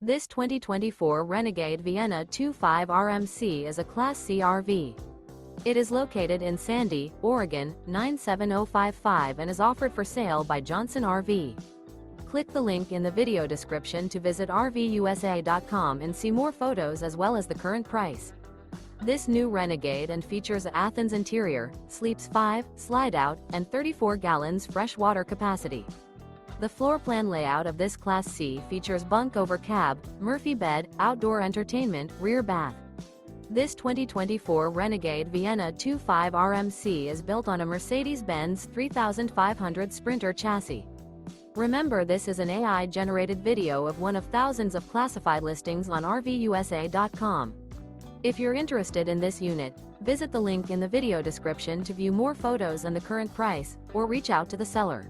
This 2024 Renegade Vienna 25RMC is a Class C RV. It is located in Sandy, Oregon, 97055 and is offered for sale by Johnson RV. Click the link in the video description to visit RVUSA.com and see more photos as well as the current price. This new Renegade and features an ATHENS interior, sleeps 5, slide-out, and 34 gallons fresh water capacity. The floor plan layout of this Class C features bunk over cab, Murphy bed, outdoor entertainment, rear bath. This 2024 Renegade Vienna 25RMC is built on a Mercedes Benz 3500 Sprinter chassis. Remember, this is an AI-generated video of one of thousands of classified listings on RVUSA.com. If you're interested in this unit, visit the link in the video description to view more photos and the current price, or reach out to the seller.